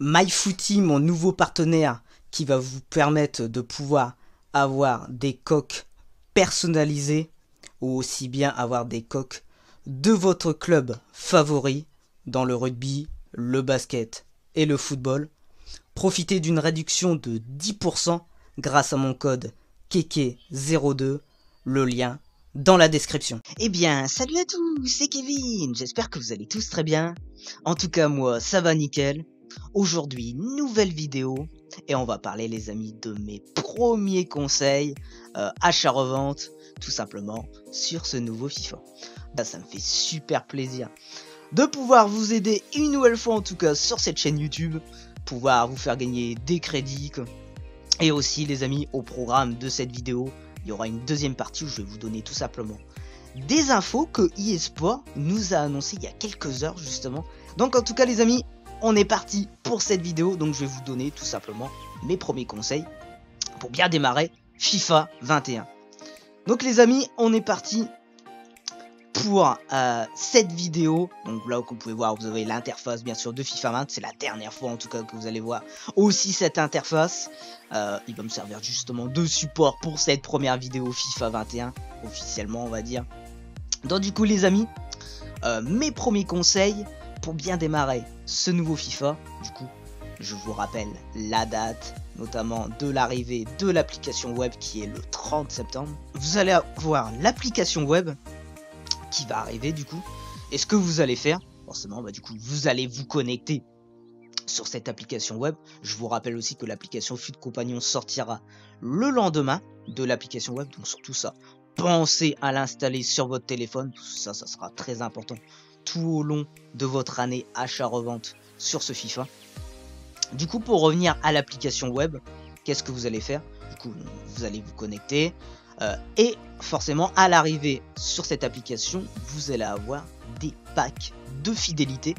MyFooty, mon nouveau partenaire qui va vous permettre de pouvoir avoir des coques personnalisées ou aussi bien avoir des coques de votre club favori dans le rugby, le basket et le football. Profitez d'une réduction de 10% grâce à mon code KEKE02, le lien dans la description. Eh bien, salut à tous, c'est Kevin, j'espère que vous allez tous très bien. En tout cas, moi, ça va nickel. Aujourd'hui, nouvelle vidéo, et on va parler, les amis, de mes premiers conseils achat-revente, tout simplement, sur ce nouveau FIFA. Ça me fait super plaisir de pouvoir vous aider une nouvelle fois, en tout cas, sur cette chaîne YouTube, pouvoir vous faire gagner des crédits, et aussi, les amis, au programme de cette vidéo, il y aura une deuxième partie où je vais vous donner tout simplement des infos que eSport nous a annoncé il y a quelques heures justement. Donc en tout cas les amis, on est parti pour cette vidéo. Donc je vais vous donner tout simplement mes premiers conseils pour bien démarrer FIFA 21. Donc les amis, on est parti pour cette vidéo. Donc là comme vous pouvez voir, vous avez l'interface bien sûr de FIFA 20. C'est la dernière fois en tout cas que vous allez voir aussi cette interface. Il va me servir justement de support pour cette première vidéo FIFA 21 officiellement on va dire. Donc du coup les amis, mes premiers conseils pour bien démarrer ce nouveau FIFA. Du coup je vous rappelle la date notamment de l'arrivée de l'application web qui est le 30 septembre. Vous allez avoir l'application web qui va arriver du coup. Et ce que vous allez faire, forcément, du coup, vous allez vous connecter sur cette application web. Je vous rappelle aussi que l'application FUT Compagnon sortira le lendemain de l'application web. Donc surtout ça, pensez à l'installer sur votre téléphone. Ça sera très important tout au long de votre année achat-revente sur ce FIFA. Du coup, pour revenir à l'application web, qu'est-ce que vous allez faire? Du coup, vous allez vous connecter. Et forcément à l'arrivée sur cette application vous allez avoir des packs de fidélité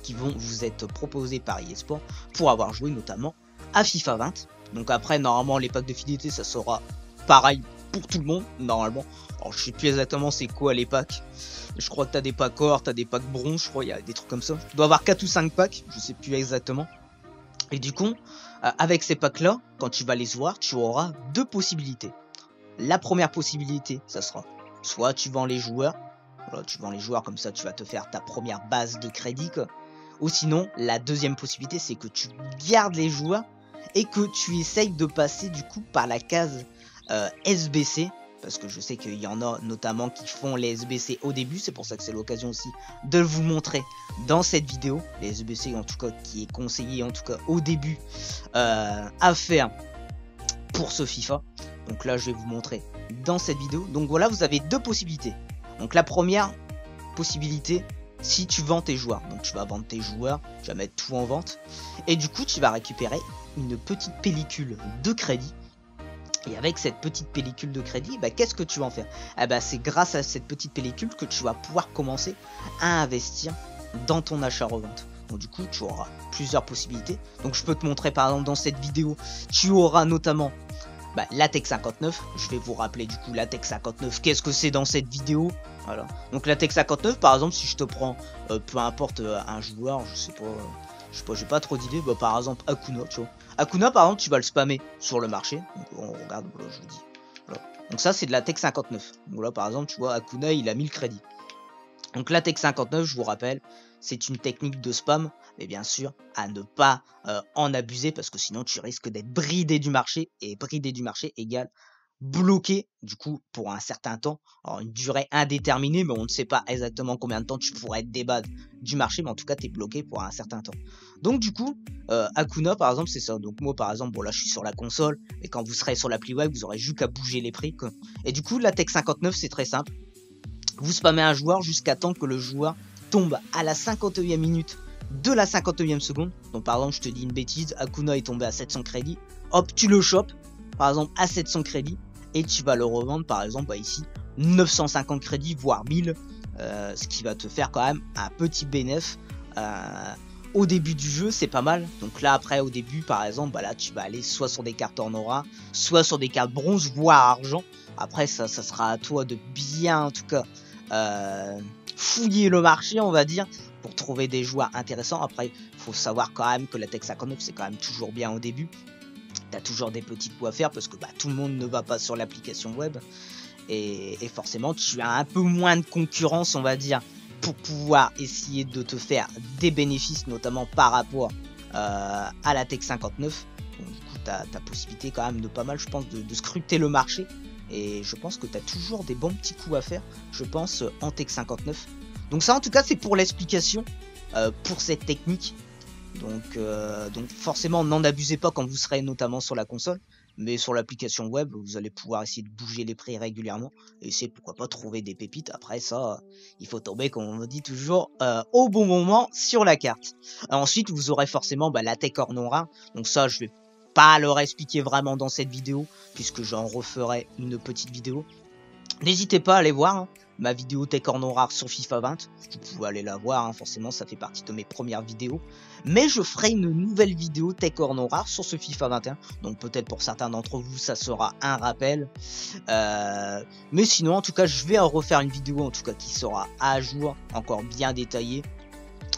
qui vont vous être proposés par eSport pour avoir joué notamment à FIFA 20. Donc après normalement les packs de fidélité ça sera pareil pour tout le monde normalement. Alors je sais plus exactement c'est quoi les packs. Je crois que t'as des packs or, t'as des packs bronze, je crois il y a des trucs comme ça. Tu dois avoir 4 ou 5 packs, je sais plus exactement. Et du coup avec ces packs là, quand tu vas les voir, tu auras deux possibilités. La première possibilité, ça sera soit tu vends les joueurs, voilà, tu vends les joueurs comme ça tu vas te faire ta première base de crédit quoi. Ou sinon la deuxième possibilité c'est que tu gardes les joueurs et que tu essayes de passer du coup par la case SBC, parce que je sais qu'il y en a notamment qui font les SBC au début, c'est pour ça que c'est l'occasion aussi de vous montrer dans cette vidéo, les SBC en tout cas qui est conseillé en tout cas au début à faire pour ce FIFA. Donc là je vais vous montrer dans cette vidéo. Donc voilà, vous avez deux possibilités. Donc la première possibilité, si tu vends tes joueurs, donc tu vas vendre tes joueurs, tu vas mettre tout en vente et du coup tu vas récupérer une petite pellicule de crédit. Et avec cette petite pellicule de crédit, qu'est-ce que tu vas en faire? C'est grâce à cette petite pellicule que tu vas pouvoir commencer à investir dans ton achat-revente. Donc du coup tu auras plusieurs possibilités. Donc je peux te montrer par exemple dans cette vidéo, tu auras notamment la Tech 59, je vais vous rappeler du coup la Tech 59, qu'est-ce que c'est dans cette vidéo, voilà. Donc la Tech 59 par exemple, si je te prends peu importe un joueur, je sais pas, j'ai pas trop d'idées, par exemple Akuna, tu vois. Akuna par exemple, tu vas le spammer sur le marché, donc on regarde, voilà, je vous dis. Voilà. Donc ça c'est de la Tech 59. Donc là par exemple, tu vois Akuna, il a 1000 crédits. Donc la Tech 59, je vous rappelle, c'est une technique de spam, mais bien sûr à ne pas en abuser parce que sinon tu risques d'être bridé du marché, et bridé du marché égale bloqué du coup pour un certain temps, alors une durée indéterminée, mais on ne sait pas exactement combien de temps tu pourrais être débat du marché, mais en tout cas tu es bloqué pour un certain temps. Donc du coup Akuna par exemple c'est ça. Donc moi par exemple, bon là je suis sur la console, et quand vous serez sur l'appli web vous aurez juste qu'à bouger les prix quoi. Et du coup la Tech 59 c'est très simple. Vous spammez un joueur jusqu'à temps que le joueur tombe à la 51e minute de la 51e seconde. Donc par exemple je te dis une bêtise, Akuna est tombé à 700 crédits, hop tu le chopes par exemple à 700 crédits et tu vas le revendre par exemple ici 950 crédits voire 1000, ce qui va te faire quand même un petit bénéfice au début du jeu, c'est pas mal. Donc là après au début par exemple là tu vas aller soit sur des cartes en aura, soit sur des cartes bronze voire argent. Après ça sera à toi de bien en tout cas fouiller le marché on va dire pour trouver des joueurs intéressants. Après, il faut savoir quand même que la Tech 59, c'est quand même toujours bien au début. Tu as toujours des petits coups à faire parce que tout le monde ne va pas sur l'application web. Et forcément, tu as un peu moins de concurrence, on va dire, pour pouvoir essayer de te faire des bénéfices, notamment par rapport à la Tech 59. Donc, du coup, tu as possibilité quand même de pas mal, je pense, de scruter le marché. Et je pense que tu as toujours des bons petits coups à faire, je pense, en Tech 59. Donc ça, en tout cas, c'est pour l'explication pour cette technique. Donc forcément, n'en abusez pas quand vous serez notamment sur la console. Mais sur l'application web, vous allez pouvoir essayer de bouger les prix régulièrement. Et essayer, pourquoi pas, trouver des pépites. Après ça, il faut tomber, comme on dit toujours, au bon moment sur la carte. Ensuite, vous aurez forcément la Tech Or non rare. Donc ça, je vais pas leur expliquer vraiment dans cette vidéo, puisque j'en referai une petite vidéo. N'hésitez pas à aller voir ma vidéo Tech Or non rare sur FIFA 20. Vous pouvez aller la voir, forcément ça fait partie de mes premières vidéos. Mais je ferai une nouvelle vidéo Tech Or non rare sur ce FIFA 21. Donc peut-être pour certains d'entre vous ça sera un rappel. Mais sinon en tout cas je vais en refaire une vidéo en tout cas qui sera à jour, encore bien détaillée.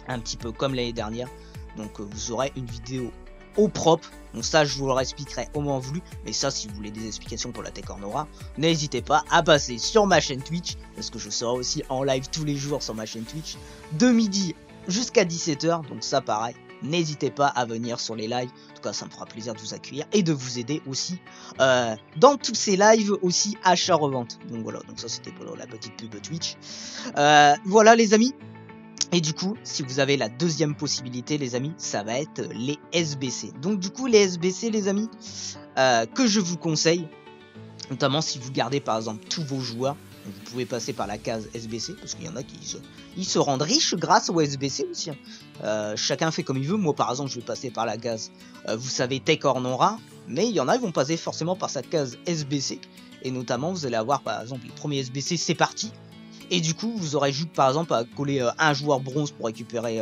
Un petit peu comme l'année dernière. Donc vous aurez une vidéo au propre. Donc ça je vous le expliquerai au moment voulu. Mais ça si vous voulez des explications pour la Tech Or non rare, n'hésitez pas à passer sur ma chaîne Twitch. Parce que je serai aussi en live tous les jours sur ma chaîne Twitch. De midi jusqu'à 17 h. Donc ça pareil. N'hésitez pas à venir sur les lives. En tout cas ça me fera plaisir de vous accueillir. Et de vous aider aussi dans tous ces lives aussi achat-revente. Donc voilà. Donc ça c'était pour la petite pub Twitch. Voilà les amis. Et du coup, si vous avez la deuxième possibilité, les amis, ça va être les SBC. Donc du coup, les SBC, les amis, que je vous conseille, notamment si vous gardez par exemple tous vos joueurs, vous pouvez passer par la case SBC, parce qu'il y en a qui se rendent riches grâce aux SBC aussi. Chacun fait comme il veut. Moi par exemple, je vais passer par la case, vous savez, Tech Or non rare, mais il y en a qui vont passer forcément par cette case SBC. Et notamment, vous allez avoir par exemple les premiers SBC, c'est parti. Et du coup, vous aurez juste par exemple à coller un joueur bronze pour récupérer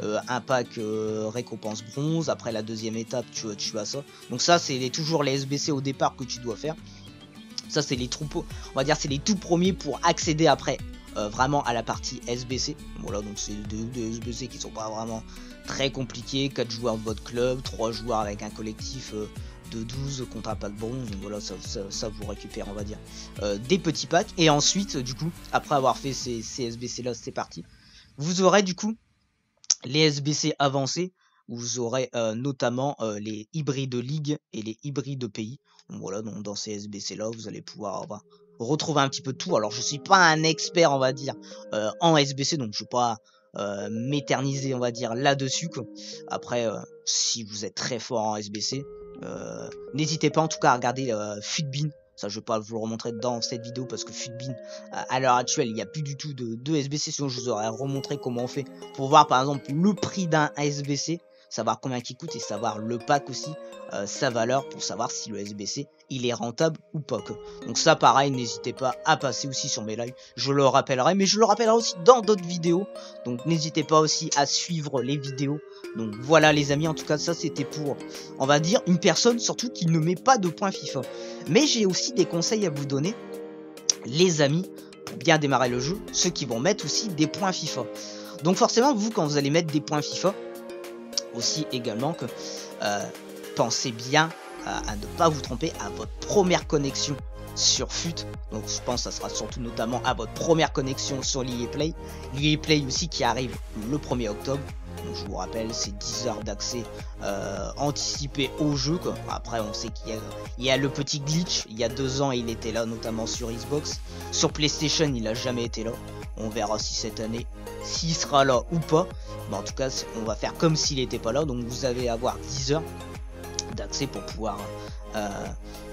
un pack récompense bronze. Après la deuxième étape, tu as ça. Donc ça, c'est toujours les SBC au départ que tu dois faire. Ça, c'est les troupeaux. On va dire c'est les tout premiers pour accéder après vraiment à la partie SBC. Voilà, donc c'est des SBC qui sont pas vraiment très compliqués. 4 joueurs de votre club, 3 joueurs avec un collectif de 12 contre un pack bronze. Donc voilà, ça vous récupère, on va dire, des petits packs. Et ensuite, du coup, après avoir fait ces SBC là, c'est parti. Vous aurez du coup les SBC avancés. Où vous aurez notamment les hybrides ligue et les hybrides pays. Donc voilà, donc dans ces SBC là, vous allez pouvoir retrouver un petit peu de tout. Alors je suis pas un expert, on va dire, en SBC, donc je vais pas m'éterniser, on va dire, là-dessus. Après, si vous êtes très fort en SBC, n'hésitez pas en tout cas à regarder Futbin. Ça, je vais pas vous le remontrer dans cette vidéo parce que Futbin, à l'heure actuelle, il n'y a plus du tout de SBC. Sinon, je vous aurais remontré comment on fait pour voir par exemple le prix d'un SBC, savoir combien il coûte et savoir le pack aussi, sa valeur pour savoir si le SBC il est rentable ou pas. Donc ça pareil, n'hésitez pas à passer aussi sur mes lives, je le rappellerai, mais je le rappellerai aussi dans d'autres vidéos. Donc n'hésitez pas aussi à suivre les vidéos. Donc voilà les amis, en tout cas ça c'était pour, on va dire, une personne surtout qui ne met pas de points FIFA. Mais j'ai aussi des conseils à vous donner, les amis, pour bien démarrer le jeu, ceux qui vont mettre aussi des points FIFA. Donc forcément, vous quand vous allez mettre des points FIFA, aussi également que pensez bien à ne pas vous tromper à votre première connexion sur FUT. Donc je pense que ça sera surtout notamment à votre première connexion sur l'EA Play. L'EA Play aussi qui arrive le 1er octobre. Donc je vous rappelle, c'est 10 heures d'accès anticipé au jeu. Après on sait qu'il y a le petit glitch. Il y a 2 ans il était là, notamment sur Xbox. Sur PlayStation il a jamais été là. On verra si cette année, s'il sera là ou pas. Mais en tout cas, on va faire comme s'il n'était pas là. Donc vous allez avoir 10 heures d'accès pour pouvoir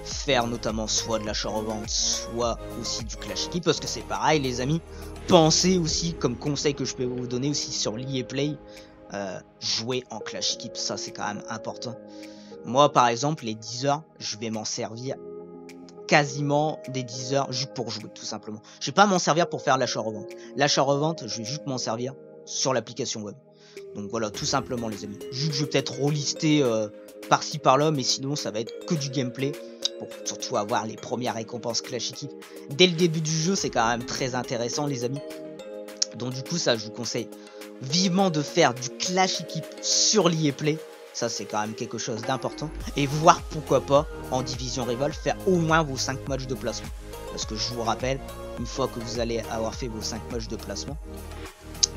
faire notamment soit de l'achat-revente, soit aussi du Clash Équipe. Parce que c'est pareil les amis. Pensez aussi, comme conseil que je peux vous donner aussi sur l'EA Play, jouer en Clash Équipe. Ça c'est quand même important. Moi par exemple, les 10 heures, je vais m'en servir quasiment des 10 heures juste pour jouer tout simplement. Je vais pas m'en servir pour faire l'achat-revente. L'achat-revente, je vais juste m'en servir sur l'application web. Donc voilà, tout simplement les amis. Juste je vais peut-être relister par-ci par-là, mais sinon ça va être que du gameplay pour surtout avoir les premières récompenses Clash Équipe. Dès le début du jeu, c'est quand même très intéressant les amis. Donc du coup ça je vous conseille vivement de faire du clash équipe sur l'EA Play. Ça, c'est quand même quelque chose d'important. Et voir pourquoi pas, en division rivale, faire au moins vos 5 matchs de placement. Parce que je vous rappelle, une fois que vous allez avoir fait vos 5 matchs de placement,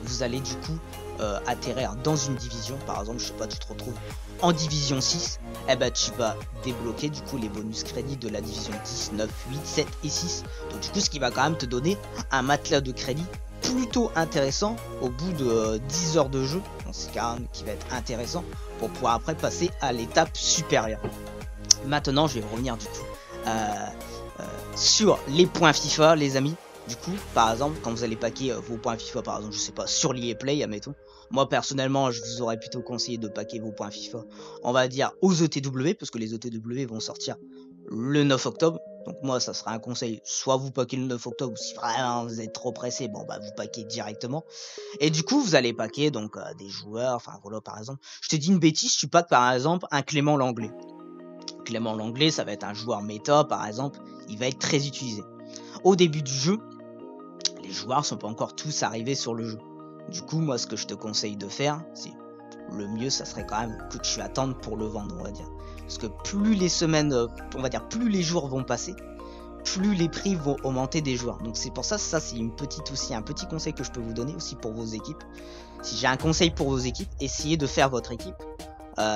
vous allez du coup atterrir dans une division. Par exemple, je sais pas, tu te retrouves en division 6, et ben tu vas débloquer du coup les bonus crédits de la division 10, 9, 8, 7 et 6. Donc du coup, ce qui va quand même te donner un matelas de crédit plutôt intéressant au bout de 10 heures de jeu. Donc c'est quand même qui va être intéressant pour pouvoir après passer à l'étape supérieure. Maintenant, je vais revenir du coup sur les points FIFA, les amis. Du coup, par exemple, quand vous allez paquer vos points FIFA, par exemple, je sais pas, sur l'EA Play, admettons. Moi, personnellement, je vous aurais plutôt conseillé de paquer vos points FIFA, on va dire, aux ETW, parce que les ETW vont sortir le 9 octobre. Donc moi, ça sera un conseil, soit vous paquez le 9 octobre, ou si vraiment vous êtes trop pressé, bon bah vous paquez directement. Et du coup, vous allez paquer donc des joueurs, enfin voilà, par exemple, je te dis une bêtise, tu paques par exemple un Clément Langlais. Clément Langlais, ça va être un joueur méta, par exemple, il va être très utilisé. Au début du jeu, les joueurs sont pas encore tous arrivés sur le jeu. Du coup, moi, ce que je te conseille de faire, c'est le mieux, ça serait quand même que tu attendes pour le vendre, on va dire. Parce que plus les semaines, on va dire, plus les jours vont passer, plus les prix vont augmenter des joueurs. Donc c'est pour ça, ça c'est un petit conseil que je peux vous donner aussi pour vos équipes. Si j'ai un conseil pour vos équipes, essayez de faire votre équipe,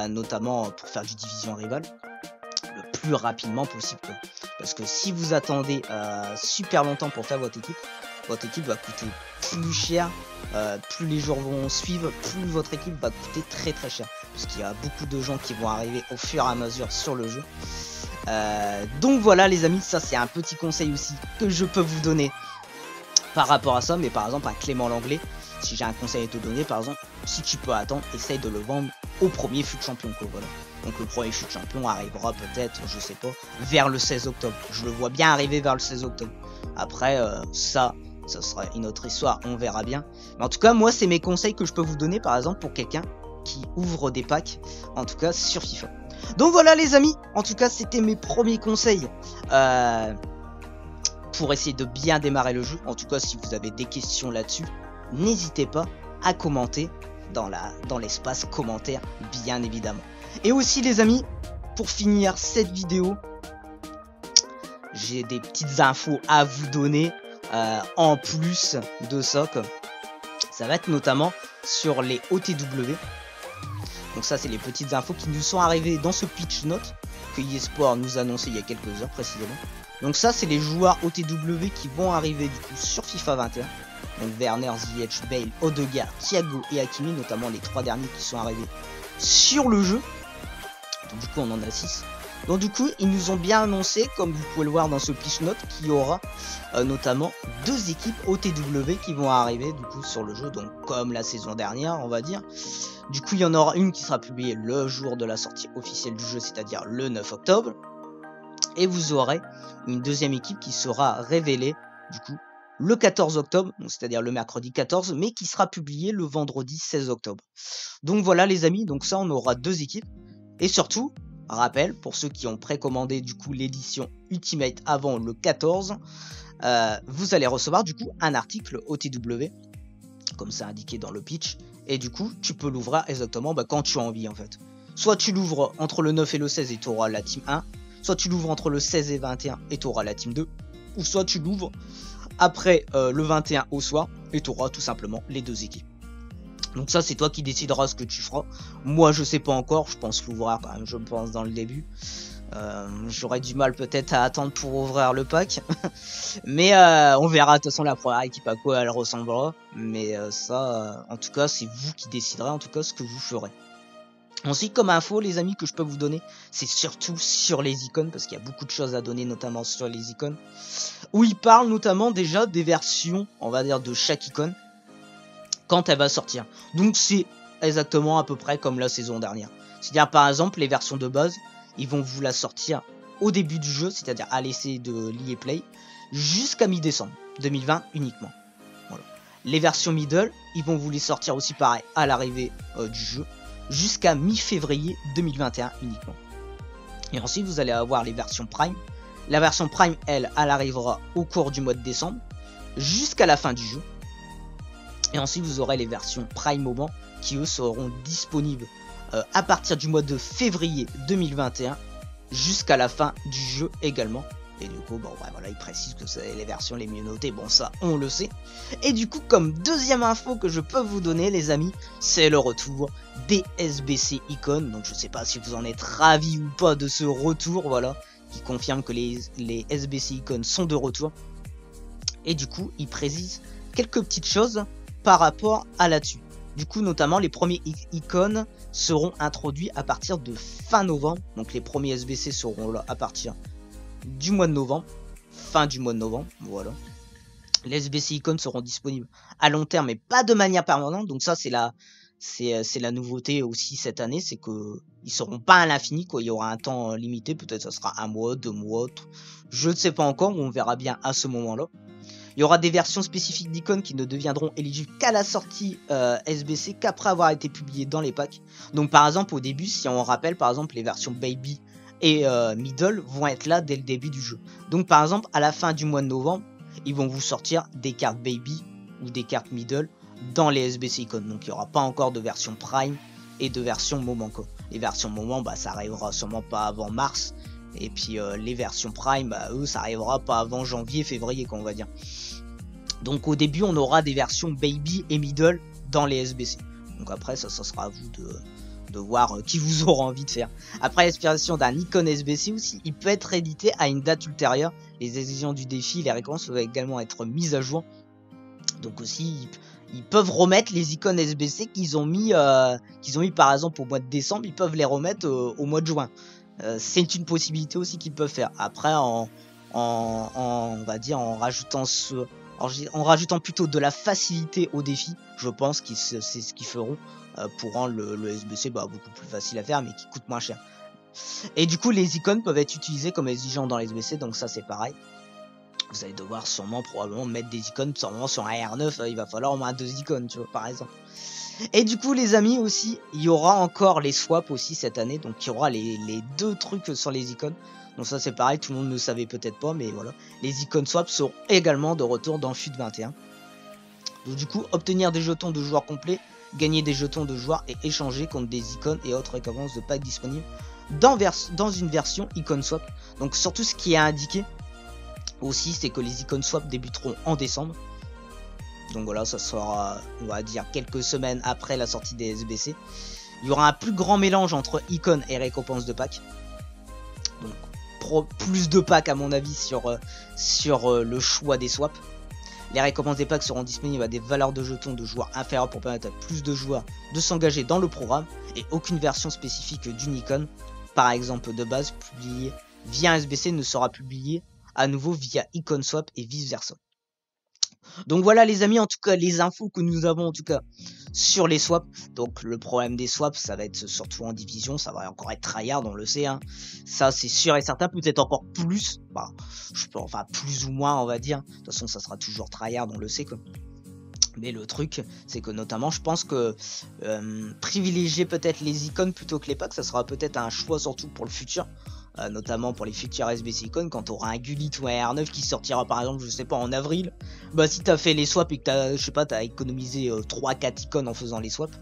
notamment pour faire du division rivale, le plus rapidement possible. Parce que si vous attendez super longtemps pour faire votre équipe va coûter plus cher, plus les jours vont suivre, plus votre équipe va coûter très très cher. Parce qu'il y a beaucoup de gens qui vont arriver au fur et à mesure sur le jeu. Donc voilà les amis, ça c'est un petit conseil aussi que je peux vous donner par rapport à ça. Mais par exemple à Clément Langlais, si j'ai un conseil à te donner, par exemple, si tu peux attendre, essaye de le vendre au premier fut champion, quoi, voilà. Donc le premier fut champion arrivera peut-être, je sais pas, vers le 16 octobre. Je le vois bien arriver vers le 16 octobre. Après, ça sera une autre histoire, on verra bien. Mais en tout cas, moi, c'est mes conseils que je peux vous donner, par exemple, pour quelqu'un qui ouvre des packs, en tout cas sur FIFA. Donc voilà les amis, en tout cas, c'était mes premiers conseils pour essayer de bien démarrer le jeu. En tout cas, si vous avez des questions là-dessus, n'hésitez pas à commenter dans l'espace commentaire, bien évidemment. Et aussi les amis, pour finir cette vidéo, j'ai des petites infos à vous donner en plus de ça. Ça va être notamment sur les OTW. Donc ça, c'est les petites infos qui nous sont arrivées dans ce pitch note que eSport nous a annoncé il y a quelques heures précisément. Donc ça, c'est les joueurs OTW qui vont arriver du coup sur FIFA 21. Donc Werner, Ziyech, Bale, Odegaard, Thiago et Hakimi, notamment les 3 derniers qui sont arrivés sur le jeu. Donc du coup, on en a 6. Donc du coup, ils nous ont bien annoncé, comme vous pouvez le voir dans ce pitch note, qu'il y aura notamment 2 équipes OTW qui vont arriver du coup sur le jeu, donc comme la saison dernière, on va dire. Du coup, il y en aura une qui sera publiée le jour de la sortie officielle du jeu, c'est-à-dire le 9 octobre. Et vous aurez une deuxième équipe qui sera révélée du coup le 14 octobre, c'est-à-dire le mercredi 14, mais qui sera publiée le vendredi 16 octobre. Donc voilà les amis, donc ça on aura 2 équipes. Et surtout, rappel, pour ceux qui ont précommandé du coup l'édition Ultimate avant le 14, vous allez recevoir du coup un article OTW, comme c'est indiqué dans le pitch, et du coup tu peux l'ouvrir exactement quand tu as envie en fait. Soit tu l'ouvres entre le 9 et le 16 et tu auras la team 1, soit tu l'ouvres entre le 16 et 21 et tu auras la team 2, ou soit tu l'ouvres après le 21 au soir et tu auras tout simplement les 2 équipes. Donc ça c'est toi qui décideras ce que tu feras. Moi je sais pas encore, je pense l'ouvrir quand même, je pense dans le début. J'aurais du mal peut-être à attendre pour ouvrir le pack. Mais on verra de toute façon la première équipe à quoi elle ressemblera. Mais ça en tout cas c'est vous qui déciderez en tout cas ce que vous ferez. Ensuite comme info les amis que je peux vous donner, c'est surtout sur les icônes, parce qu'il y a beaucoup de choses à donner notamment sur les icônes, où ils parlent notamment déjà des versions on va dire de chaque icône quand elle va sortir. Donc c'est exactement à peu près comme la saison dernière. C'est-à-dire par exemple les versions de base, ils vont vous la sortir au début du jeu, c'est-à-dire à l'essai de l'EA Play, jusqu'à mi-décembre 2020 uniquement. Voilà. Les versions middle, ils vont vous les sortir aussi pareil à l'arrivée du jeu, jusqu'à mi-février 2021 uniquement. Et ensuite vous allez avoir les versions Prime. La version Prime, elle arrivera au cours du mois de décembre, jusqu'à la fin du jeu. Et ensuite vous aurez les versions Prime Moment qui eux seront disponibles à partir du mois de février 2021 jusqu'à la fin du jeu également. Et du coup, bon, bah, voilà, il précise que c'est les versions les mieux notées, bon ça on le sait. Et du coup, comme deuxième info que je peux vous donner les amis, c'est le retour des SBC Icon. Donc je sais pas si vous en êtes ravis ou pas de ce retour, voilà, qui confirme que les SBC Icon sont de retour. Et du coup, il précise quelques petites choses par rapport à là-dessus. Du coup, notamment, les premiers icônes seront introduits à partir de fin novembre. Donc les premiers SBC seront là à partir du mois de novembre, fin du mois de novembre, voilà. Les SBC icônes seront disponibles à long terme, mais pas de manière permanente. Donc ça, c'est la nouveauté aussi cette année, c'est que ils seront pas à l'infini, quoi. Il y aura un temps limité, peut-être ça sera 1 mois, 2 mois, je ne sais pas encore, on verra bien à ce moment-là. Il y aura des versions spécifiques d'icônes qui ne deviendront éligibles qu'à la sortie SBC, qu'après avoir été publiées dans les packs. Donc par exemple au début, si on rappelle par exemple les versions Baby et Middle vont être là dès le début du jeu. Donc par exemple à la fin du mois de novembre, ils vont vous sortir des cartes Baby ou des cartes Middle dans les SBC icônes. Donc il n'y aura pas encore de version Prime et de version Moment, quoi. Les versions Moment, bah, ça arrivera sûrement pas avant mars. Et puis les versions Prime, bah, eux, ça arrivera pas avant janvier, février, quoi, on va dire. Donc au début, on aura des versions Baby et Middle dans les SBC. Donc après, ça sera à vous de voir qui vous aura envie de faire. Après l'expiration d'un icône SBC aussi, il peut être édité à une date ultérieure. Les exigences du défi, les récompenses peuvent également être mises à jour. Donc aussi, ils peuvent remettre les icônes SBC qu'ils ont mis par exemple au mois de décembre, ils peuvent les remettre au mois de juin. C'est une possibilité aussi qu'ils peuvent faire. Après, on va dire en rajoutant plutôt de la facilité au défi, je pense que c'est ce qu'ils feront pour rendre le SBC beaucoup plus facile à faire, mais qui coûte moins cher. Et du coup, les icônes peuvent être utilisées comme exigeants dans les SBC, donc ça c'est pareil. Vous allez devoir probablement mettre des icônes, sûrement sur un R9, il va falloir au moins 2 icônes, tu vois, par exemple. Et du coup, les amis, aussi, il y aura encore les swaps aussi cette année, donc il y aura les 2 trucs sur les icônes. Donc ça c'est pareil, tout le monde ne savait peut-être pas, mais voilà. Les icônes swap seront également de retour dans FUT 21. Donc du coup, obtenir des jetons de joueurs complets, gagner des jetons de joueurs et échanger contre des icônes et autres récompenses de packs disponibles dans une version icône swap. Donc surtout ce qui est indiqué aussi, c'est que les icônes swap débuteront en décembre. Donc voilà, ça sera, on va dire, quelques semaines après la sortie des SBC. Il y aura un plus grand mélange entre icônes et récompenses de packs. Donc plus de packs à mon avis sur le choix des swaps. Les récompenses des packs seront disponibles à des valeurs de jetons de joueurs inférieures pour permettre à plus de joueurs de s'engager dans le programme, et aucune version spécifique d'une icône, par exemple de base, publiée via un SBC ne sera publiée à nouveau via icône swap et vice versa. Donc voilà les amis, en tout cas les infos que nous avons en tout cas sur les swaps. Donc le problème des swaps, ça va être surtout en division, ça va encore être tryhard, on le sait, hein. Ça c'est sûr et certain, peut-être encore plus, enfin plus ou moins on va dire. De toute façon ça sera toujours tryhard, on le sait quoi. Mais le truc, c'est que notamment, je pense que privilégier peut-être les icônes plutôt que les packs, ça sera peut-être un choix surtout pour le futur. Notamment pour les futurs SBC icônes, quand tu auras un Gullit ou un R9 qui sortira par exemple, je sais pas, en avril. Bah si t'as fait les swaps et que t'as économisé 3-4 icônes en faisant les swaps,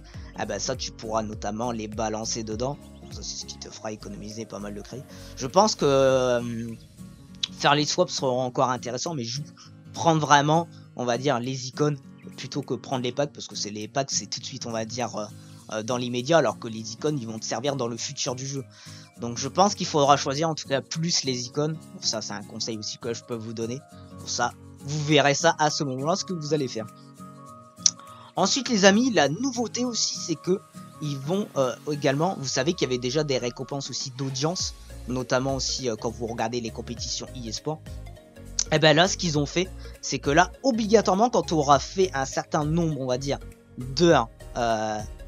ça tu pourras notamment les balancer dedans. Ça c'est ce qui te fera économiser pas mal de crédit. Je pense que faire les swaps sera encore intéressant, mais prendre vraiment, on va dire, les icônes plutôt que prendre les packs, parce que c'est les packs, c'est tout de suite, on va dire, dans l'immédiat, alors que les icônes, ils vont te servir dans le futur du jeu. Donc je pense qu'il faudra choisir en tout cas plus les icônes. Pour ça, c'est un conseil aussi que je peux vous donner. Pour ça, vous verrez ça à ce moment-là, ce que vous allez faire. Ensuite, les amis, la nouveauté aussi, c'est que ils vont également, vous savez qu'il y avait déjà des récompenses aussi d'audience, notamment aussi quand vous regardez les compétitions e-sport. Et là, ce qu'ils ont fait, c'est que là, obligatoirement, quand on aura fait un certain nombre, on va dire, d'heures,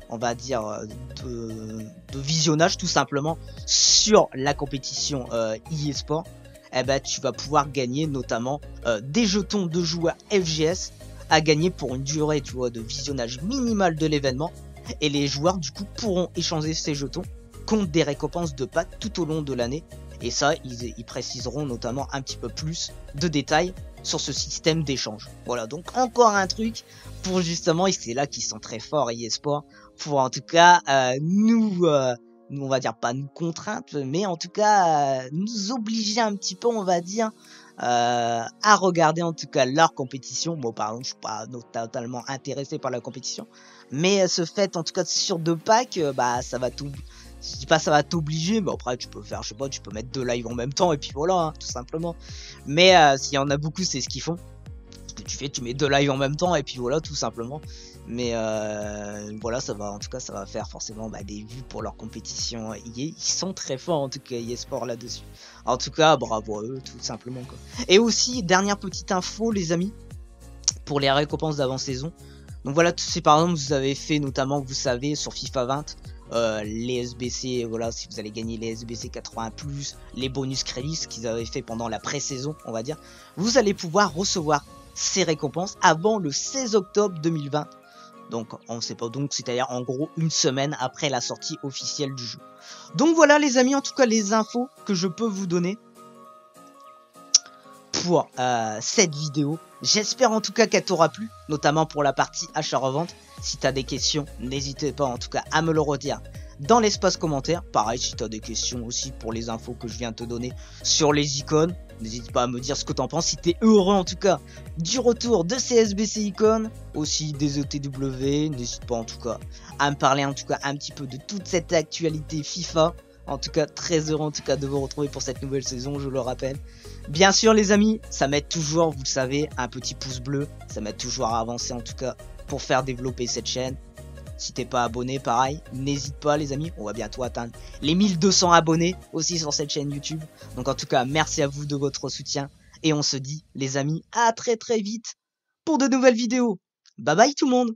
de visionnage tout simplement sur la compétition e-sport, tu vas pouvoir gagner notamment des jetons de joueurs FGS à gagner pour une durée, tu vois, de visionnage minimale de l'événement, et les joueurs du coup pourront échanger ces jetons contre des récompenses de packs tout au long de l'année. Et ça, ils préciseront notamment un petit peu plus de détails sur ce système d'échange. Voilà, donc encore un truc pour justement, et c'est là qu'ils sont très forts eSport, pour en tout cas nous, on va dire pas nous contraindre, mais en tout cas nous obliger un petit peu, on va dire, à regarder en tout cas leur compétition. Moi pardon, je suis pas totalement intéressé par la compétition, mais ce fait en tout cas sur 2 packs, bah ça va tout, je dis pas ça va t'obliger, mais après tu peux faire, je sais pas, tu peux mettre 2 lives en même temps et puis voilà, hein, tout simplement. Mais s'il y en a beaucoup, c'est ce qu'ils font. Ce que tu fais, tu mets 2 lives en même temps et puis voilà, tout simplement. Mais voilà, ça va, en tout cas, ça va faire forcément des vues pour leur compétition. Ils sont très forts en tout cas, eSport là-dessus. En tout cas, bravo à eux, tout simplement quoi. Et aussi, dernière petite info, les amis, pour les récompenses d'avant-saison. Donc voilà, si par exemple vous avez fait, notamment, vous savez, sur FIFA 20, les SBC, voilà, si vous allez gagner les SBC 80+, les bonus crédits qu'ils avaient fait pendant la pré-saison, on va dire, vous allez pouvoir recevoir ces récompenses avant le 16 octobre 2020. Donc on sait pas, donc c'est-à-dire en gros une semaine après la sortie officielle du jeu. Donc voilà les amis, en tout cas les infos que je peux vous donner pour cette vidéo. J'espère en tout cas qu'elle t'aura plu, notamment pour la partie achat-revente. Si tu as des questions, n'hésite pas en tout cas à me le redire dans l'espace commentaire. Pareil, si tu as des questions aussi pour les infos que je viens de te donner sur les icônes, n'hésite pas à me dire ce que tu en penses. Si tu es heureux en tout cas du retour de ces SBC icônes, aussi des ETW, n'hésite pas en tout cas à me parler en tout cas un petit peu de toute cette actualité FIFA. En tout cas, très heureux en tout cas de vous retrouver pour cette nouvelle saison, je le rappelle. Bien sûr les amis, ça m'aide toujours, vous le savez, un petit pouce bleu, ça m'aide toujours à avancer en tout cas pour faire développer cette chaîne. Si t'es pas abonné, pareil, n'hésite pas les amis, on va bientôt atteindre les 1200 abonnés aussi sur cette chaîne YouTube. Donc en tout cas, merci à vous de votre soutien et on se dit les amis à très vite pour de nouvelles vidéos. Bye bye tout le monde.